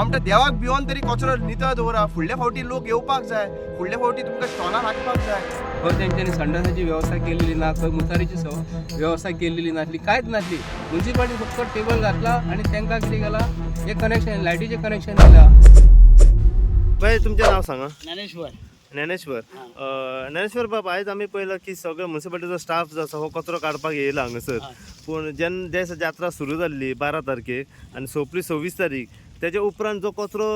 म्हणटा देवाक भिवून तरी कचरो नितळ दवरा. फुडल्या फावटी लोक येवपाक जाय, फुडल्या फावटी तुमकां स्टॉलार हाडपाक जाय. खंय तेंच्यांनी संडासाची वेवस्था केलेली ना, खंय मुतारीची वेवस्था केलेली नासली, कांयच नासली. म्युन्सिपाल्टी फक्त टेबल घातला आणि तांकां कितें केला, एक कनेक्शन लायटीचें कनेक्शन दिला. बाय तुमचें नांव सांगा. ज्ञानेश्वर. ज्ञानेश्वर. ज्ञानेश्वर बाब, आयज आमी पळयला की सगळो म्युन्सिपाल्टीचो स्टाफ जो आसा हो कचरो काडपाक येयला हांगासर. पूण जेन्ना जे दिसा जात्रा सुरू जाल्ली 12 तारखेक आनी सोंपली 26 तारीख, तेजे उपरांत जो कचरो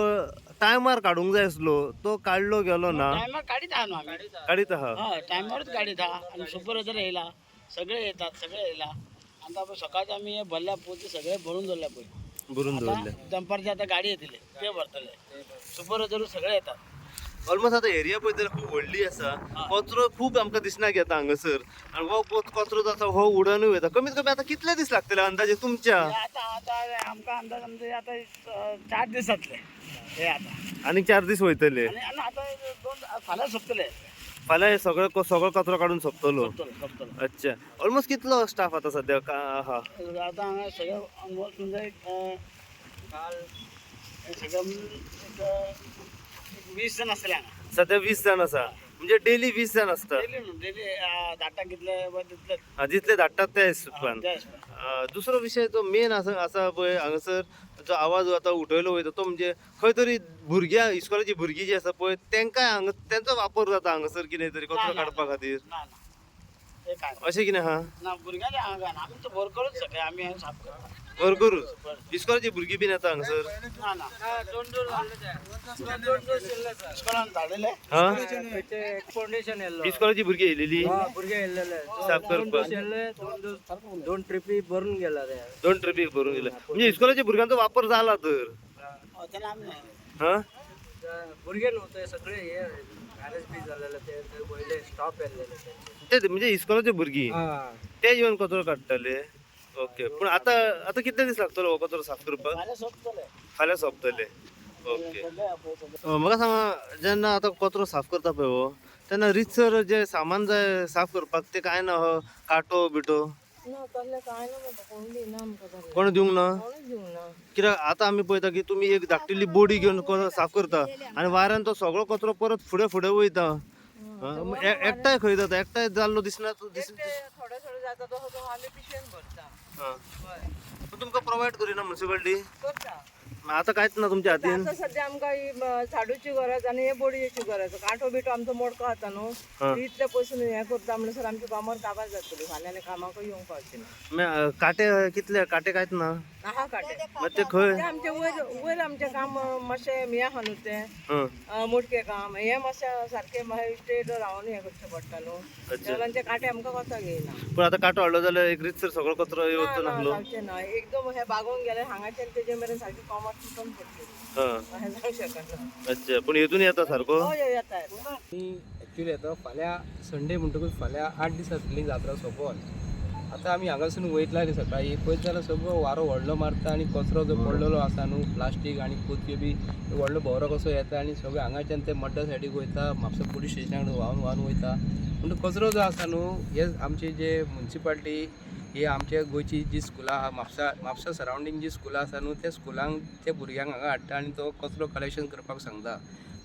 टायमार काडूंक जाय आसलो तो काडलो गेलो ना. टायमार काढीत आहा न्हू आमी. काडीत आहा. हय टायमारूच काढीत आहा आणि सुपरवायझर येयला, सगळे येतात, सगळे येयला. आता आपण सकाळचे आम्ही हे भरल्या पोती सगळे भरून दवरल्या पळय. भरून दवरले. दंपारचे आता गाडी येतले ते भरतले. सुपरवायझर सगळे येतात. ऑलमोस्ट आता एरिया पळय जाल्यार खूब व्हडली आसा. कचरो खूब आमकां दिसना येता हांगासर. आनी हो कचरो जो आसा हो उडोनूय वयता. कमीत कमी आता कितले दीस लागतले अंदाजे तुमच्या? आता आता आमकां अंदाज म्हणजे आता 4 दीस जातले हे आता. आनी 4 दीस वयतले. आणि आता 2 फाल्यां सोंपतले. फाल्यां हे सगळो कचरो काडून सोंपतलो. सोंपतलो. अच्छा. ऑलमोस्ट कितलो स्टाफ आता सद्याक आहा? आता हांगा सगळे ऑलमोस्ट म्हणजे काल सगळं 20 जण असले हांगा. सध्या 20 जाण आसा. म्हणजे डेली 20 जाण आसता. डेली धाडटा कितले तितले जितले धाडटात त्या हिशोबान. त्या हिशोबान. दुसरो विशय जो मेन आसा पळय हांगासर जो आवाज आता उठयलो वयता तो म्हणजे खंय तरी भुरग्यां इस्कॉलाची भुरगीं जी आसा पळय तेंकाय हांगा तेंचो वापर जाता हांगासर कितें तरी कचरो काडपा खातीर. ना ना ते काय अशें कितें आहा? ना भुरग्यांचे हांगा ना. आमी तो भर करूच सगळे आमी हांगा साफ करता. भरपूर इस्कॉलाची भुरगीं बीन येता हांगासर. ना ना इस्कॉलान धाडले. हा फाउंडेशन येयल्लो, इस्कॉलाची भुरगीं येयलेली भुरगे येयल्ले साफ करपाक. दोन ट्रिपी भरून गेला रे. 2 ट्रिपीक भरून गेले. म्हणजे इस्कॉलाच्या भुरग्यांचो वापर जाला तर. तेन्ना आमी हा भुरगे नव्हते सगळे हे मॅरेज बी झालेले, ते वयले स्टॉप येयलेले. ते म्हणजे इस्कॉलाचे भुरगीं ते येवन कचरो काडटले. ओके. पूण आता कितले दीस लागतलो हो कचरो साफ करपाक? फाल्यां सोंपतले. फाल्यां सोंपतले. ओके. सगळे आपले सगळे. म्हाका सांगा, जेन्ना आता कचरो साफ करता पळय हो तेन्ना रितसर जे सामान जाय साफ करपाक ते काय ना हो काटो बिटो ना तसले काय ना बाबा, कोण दिना आमकां तसले. कोण दिवंक ना? कोणूच दिवंक ना. कित्याक आता आमी पळयता की तुमी एक धाकटिल्ली बोडी घेवन कचरो साफ करता आनी वाऱ्यान तो सगळो कचरो परत फुडें वयता. एकटाय खंय जाता? एकटाय जाल्लो दिसना? ते थोडे थोडे जाता तो आमी पिशवेन भरता. तुमकां प्रोवायड करिना म्युन्सिपाल्टी? करता. आता कांयच ना तुमच्या हातीन? आता सध्या आमकां ही झाडूची गरज आनी हे बोडयेची गरज. कांटो बिटो आमचो मोडको जाता न्हू. इतले पयसून हे करता म्हणसर आमची कामार काबार जातली. फाल्यां कामाक येवंक पावची ना. काटे कितले? काटे कांयच ना? आहा काटे. मागीर ते खंय? ते आमचे वयर आमचें काम मातशें हें आहा न्हू तें मुटके काम. हे मातशें सारकें मागीर स्ट्रेट रावन हें करचें पडटा न्हू. तेन्ना ते काटे आमकां कोताक येयना. पूण आता काटो हाडलो जाल्यार एक रितसर सगळो कचरो येवचो नासलो? जावचें ना. एकदम हे बागोवन गेले हांगाच्यान तेजे मेरेन सारकी कॉमर तुटून पडटली. अशें जावंक शकना. अच्छा. पूण हेतून येता सारको? हय येता. एक्चुली आता फाल्यां संडे म्हणटकूच फाल्यां 8 दिसांतली जात्रा सोंपोन आता आमी हांगासून वयतला न्ही सकाळी पळयत जाल्यार सगळो वारो व्हडलो मारता आनी कचरो जो पडलेलो आसा न्हू प्लास्टीक आनी पोतयो बी व्हडलो भोवरो कसो येता आनी सगळे हांगाच्यान ते मड्डा सायडीक वयता. म्हापसा पुलीस स्टेशना कडेन व्हांवन वयता. पूण कचरो जो आसा न्हू हे आमचे जे म्युन्सिपाल्टी हे आमच्या गोंयची जी स्कुलां आहा म्हापसा सरावंडींग जी स्कुलां आसा न्हू त्या स्कुलांक त्या भुरग्यांक हांगा हाडटा आनी तो कचरो कलेक्शन करपाक सांगता.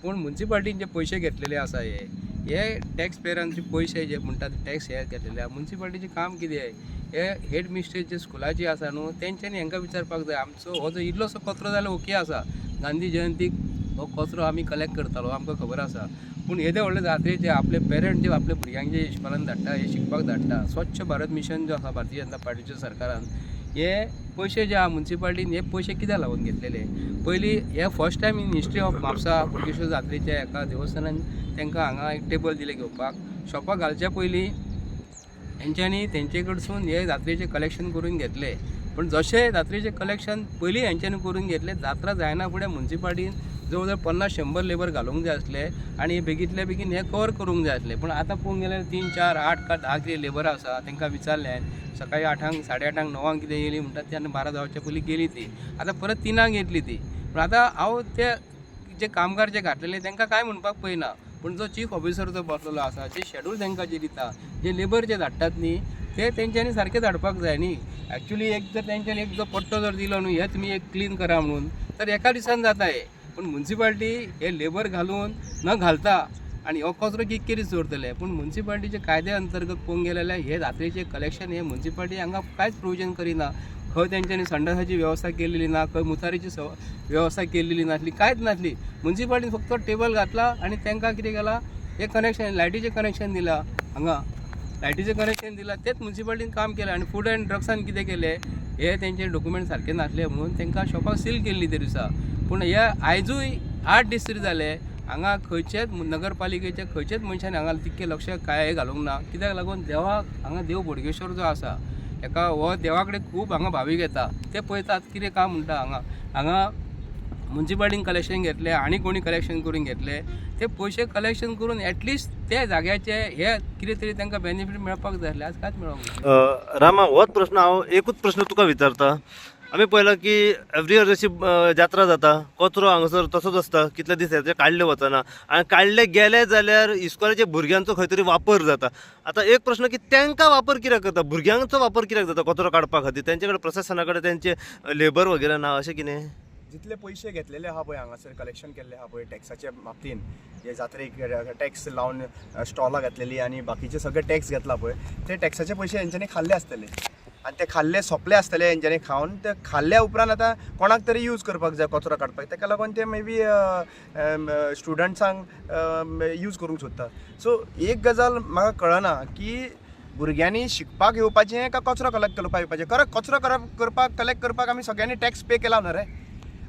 पूण म्युन्सिपाल्टीन जे पयशे घेतलेले आसा हे टॅक्स पेयरांचे पयशे जे म्हणटा ते टॅक्स हे घेतलेले आहा. म्युन्सिपाल्टीचें काम कितें? हे हेड मिस्ट्रेस जे स्कुलाची आसा न्हू तेंच्यांनी हांकां विचारपाक जाय आमचो हो जो इल्लोसो कचरो जाल्यार ओके आसा. गांधी जयंतीक हो कचरो आमी कलेक्ट करतालो आमकां खबर आसा. पूण येदे व्हडले जात्रेचे आपले पेरंट जे आपले भुरग्यांक जे इस्कॉलान धाडटा हे शिकपाक धाडटा. स्वच्छ भारत मिशन जो आसा भारतीय जनता पार्टीच्या सरकारान हे पयशे जे आहा म्युन्सिपाल्टीन हे पयशे कित्याक लागून घेतलेले? पयलीं हे first time in history of Mapusa Bodgeshwar जात्रेच्या एका देवस्थानान तांकां हांगा एक टेबल दिले घेवपाक. शॉपाक घालच्या पयलीं हेंच्यांनी तेंचे कडसून हे जात्रेचें कलेक्शन करून घेतले. पण जशें जात्रेचें कलेक्शन पयलीं हेंच्यांनी करून घेतले जात्रा जायना फुडें म्युन्सिपाल्टीन जवळ जवळ 50-100 लेबर घालूंक जाय आसले आनी बेगींतल्या बेगीन हे कवर करूंक जाय आसले. पूण आतां पळोवंक गेल्यार 3, 4, 8 काय 10 कितें लेबर आसा तांकां विचारलें सकाळीं 8, 8:30, 9 कितें येयली म्हणटात तेन्ना 12 जावच्या पयलीं गेली ती. आतां परत 3 येतली ती. पूण आतां हांव ते जे कामगार जे घातलेले तांकां कांय म्हणपाक पळयना. पूण जो चीफ ऑफिसर जो बसलेलो आसा जे शेड्यूल तांकां जे दिता जे लेबर जे धाडटात न्ही ते तेंच्यांनी सारके धाडपाक जाय न्ही. एक्चुली एक जर तेंच्यांनी एक जो पट्टो जर दिलो न्हू हे तुमी एक क्लीन करा म्हणून तर एका दिसान जाता हे. पण म्युन्सिपाल्टी हे लेबर घालून न घालता आणि हो कचरो कितकेरी चोरतले. पण म्युन्सिपाल्टीचे कायद्या अंतर्गत पळोवंक गेले जाल्यार हे जात्रेचे कलेक्शन हे म्युन्सिपाल्टी हांगा कांयच प्रोविजन करिना. खंय तेंच्यांनी संडासाची वेवस्था केलेली ना, खंय मुतारीची वेवस्था केलेली नासली, कांयच नासली. म्युन्सिपाल्टीन फक्त टेबल घातला आणि तांकां कितें केलां, एक कनेक्शन लायटीचें कनेक्शन दिलां. हांगा लायटीचें कनेक्शन दिलां, तेच म्युन्सिपाल्टीन काम केलें. आणि फूड अँड ड्रग्सान कितें केलें, हे तेंचे डॉक्युमेंट सारके नासले म्हणून तांकां शॉपाक सील केल्ली ते दिसा. पूण हे आयजूय 8 दीस तरी जाले हांगा खंयचेच नगरपालिकेच्या खंयचेच मनशान हांगा तितकें लक्ष काय घालूंक ना. कित्याक लागून देवाक हांगा देव बोडगेश्वर जो आसा एका हो देवा कडेन खूब हांगा भावीक येता. ते पळयतात कितें काम म्हणटा हांगा म्युन्सिपाल्टीन कलेक्शन घेतले आनी कोणी कलेक्शन करून घेतले. ते पयशे कलेक्शन करून एटलिस्ट ते जाग्याचे हे कितें तरी तांकां बेनिफीट मेळपाक जाय आसलें. आज कांयच मेळोंक ना. रामा, होच प्रश्न हांव एकूच प्रश्न तुका विचारता. आमी पळयलां की एवरी इयर जशी जात्रा जाता कचरो हांगासर तसोच आसता, कितले दीस हेचे काडले वचना आनी काडले गेले जाल्यार इस्कॉलाच्या भुरग्यांचो खंय तरी वापर जाता. आतां एक प्रश्न की तांकां वापर कित्याक करता, भुरग्यांचो वापर कित्याक जाता कचरो काडपा खातीर? तेंचे कडेन प्रशासना कडेन तेंचे लेबर वगैरे ना अशें कितें? जितले पयशे घेतलेले आहा पळय हांगासर कलेक्शन केल्ले आहा पळय टॅक्साच्या बाबतीन, जे जात्रेक टॅक्स लावन स्टॉलां घातलेली आनी बाकीचे सगळे टॅक्स घेतला पळय, ते टॅक्साचे पयशे हेंच्यांनी खाल्ले आसतले आनी ते खाल्ले सोंपले आसतले हेंच्यांनी खावन. ते खाल्ल्या उपरांत आतां कोणाक तरी यूज करपाक जाय कचरो काडपाक, ताका लागून ते मे बी स्टुडंट्सांक यूज करूंक सोदता. सो एक गजाल म्हाका कळना की भुरग्यांनी शिकपाक येवपाचें काय कचरो कलेक्ट करपाक येवपाचें. खरें कचरो करपाक कलेक्ट करपाक आमी सगळ्यांनी टॅक्स पे केला न्हू रे.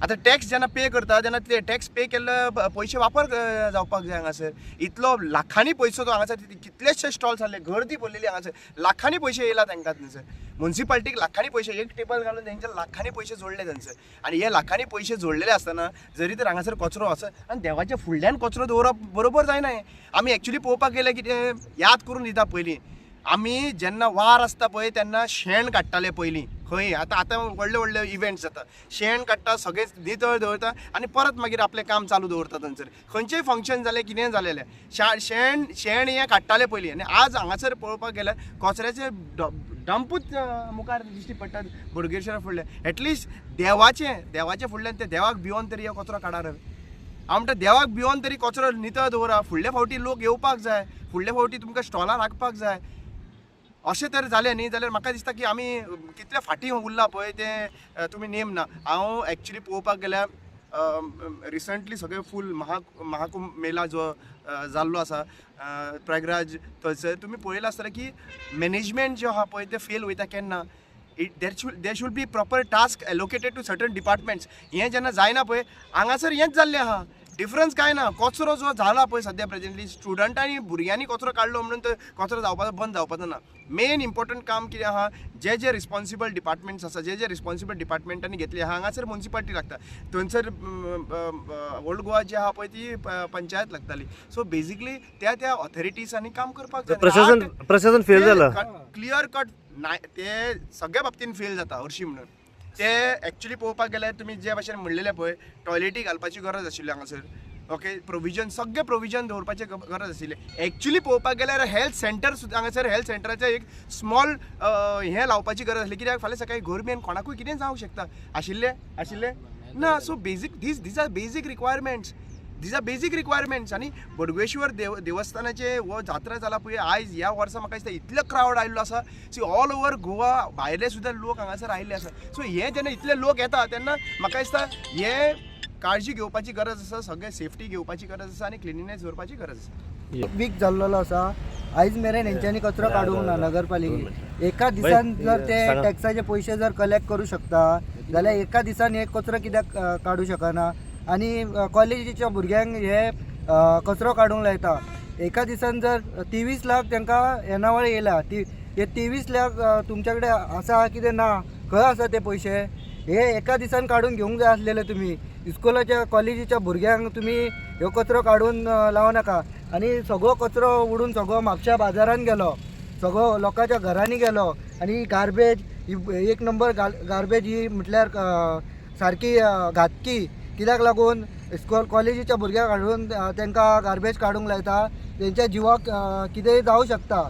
आतां टॅक्स जेन्ना पे करता तेन्ना ते टॅक्स पे केल्ले पयशे वापर जावपाक जाय हांगासर. इतलो लाखांनी पयसो तो हांगासर कितलेशे स्टॉल्स जाल्ले, गर्दी पडलेली हांगासर, लाखांनी पयशे येयला तांकां थंयसर. म्युन्सिपाल्टीक लाखांनी पयशे, एक टेबल घालून तेंचे लाखांनी पयशे जोडले थंयसर. आनी हे लाखांनी पयशे जोडलेले आसतना जरी तर हांगासर कचरो आसत आनी देवाच्या फुडल्यान कचरो दवरप बरोबर जायना. हें आमी एक्चुली पळोवपाक गेले कितें याद करून दिता पयलीं आमी जेन्ना वार आसता पळय तेन्ना शेण काडटाले पयलीं खंय. आतां व्हडले व्हडले इव्हेंट्स जाता, शेण काडटा, सगळे नितळ दवरता आनी परत मागीर आपलें काम चालू दवरता थंयसर. खंयचेंय फंक्शन जालें कितेंय जालेलें शेण हें काडटाले पयलीं. आनी आज हांगासर पळोवपाक गेल्यार कचऱ्याचे डंपूच मुखार दिश्टी पडटात बोडगेश्वरा फुडल्यान. एटलिस्ट देवाचे फुडल्यान ते देवाक भिवून तरी हो कचरो काडा. हांव म्हणटा देवाक भिवून तरी कचरो नितळ दवरा. फुडल्या फावटी लोक येवपाक जाय, फुडल्या फावटी तुमकां स्टॉलां राखपाक जाय. अशें तर जालें न्ही जाल्यार म्हाका दिसता की आमी कितले फाटीं उरला पळय ते तुमी नेम ना. हांव एक्चुली पळोवपाक गेल्यार रिसंटली सगळे फूल महाकुंभ मेला जो जाल्लो आसा प्रयागराज, थंयसर तुमी पळयलां आसतलें की मॅनेजमेंट जो आहा पळय ते फेल वयता केन्ना. There should be proper task allocated to certain departments. हें जेन्ना जायना पळय हांगासर हेंच जाल्लें आहा. डिफरन्स काय ना. कचरो जो जाला पळय सद्या प्रेझेंटली स्टुडंटांनी भुरग्यांनी कचरो काडलो म्हणून तो कचरो जावपाचो बंद जावपाचो ना. मेन इम्पॉर्टंट काम कितें आहा, जे रिस्पॉन्सिबल डिपार्टमेंट्स आसा, जे रिस्पॉन्सिबल डिपार्टमेंटांनी घेतली आहा हांगासर म्युन्सिपाल्टी लागता, थंयसर ओल्ड गोवा जी आहा पळय ती पंचायत लागताली. सो बेजिकली त्या ऑथॉरिटीजांनी काम करपाक जाय. प्रशासन फेल जाला, क्लियर कट ते सगळ्या बाबतीन फेल जाता हरशीं म्हणून. ते एक्चुली पळोवपाक गेल्यार तुमी जे भाशेन म्हणलेले पळय टॉयलेटी घालपाची गरज आशिल्ली हांगासर. ओके, प्रोविजन सगळे प्रोविजन दवरपाची गरज आशिल्ली. एक्चुली पळोवपाक गेल्यार हेल्थ सेंटर सुद्दां हांगासर हेल्थ सेंटराचें एक स्मॉल हें लावपाची गरज आसली. कित्याक फाल्यां सकाळीं गरमेन कोणाकूय कितें जावंक शकता. आशिल्ले ना. So basic these are basic requirements. आनी बोडगेश्वर देवस्थानाचे हो जात्रा जाला पळय आयज ह्या वर्सा म्हाका दिसता इतलो क्रावड आयिल्लो आसा. सी ऑल ओवर गोवा भायले सुद्दां लोक हांगासर आयिल्ले आसा. सो हे जेन्ना इतले लोक येता तेन्ना म्हाका दिसता हे काळजी घेवपाची गरज आसा, सगळे सेफ्टी घेवपाची गरज आसा आनी क्लिनिनेस दवरपाची गरज आसा. वीक जाल्लो आसा आयज मेरेन हेंच्यांनी कचरो काडूंक ना नगरपालिकेन. एका दिसान जर ते टॅक्साचे पयशे जर कलेक्ट करूं शकता जाल्यार एका दिसान हे कचरो कित्याक काडूं शकना. आनी कॉलेजीच्या भुरग्यांक हे कचरो काडूंक लायता. एका दिसान जर 23 लाख तांकां येणावळ येयला, हे 23 लाख तुमच्या कडेन आसा कितें ना, खंय आसा ते पयशे? हे एका दिसान काडून घेवंक जाय आसलेले तुमी. इस्कॉलाच्या कॉलेजीच्या भुरग्यांक तुमी ह्यो कचरो काडून लावं नाका. आनी सगळो कचरो उडून सगळो म्हापशा बाजारान गेलो, सगळो लोकांच्या घरांनी गेलो. आनी गार्बेज ही 1 नंबर गार्बेज ही म्हटल्यार सारकी घातकी. कित्याक लागून कॉलेजीच्या भुरग्यांक हाडून तांकां गार्बेज काडूंक लायता. तेंच्या जिवाक कितेंय जावं शकता.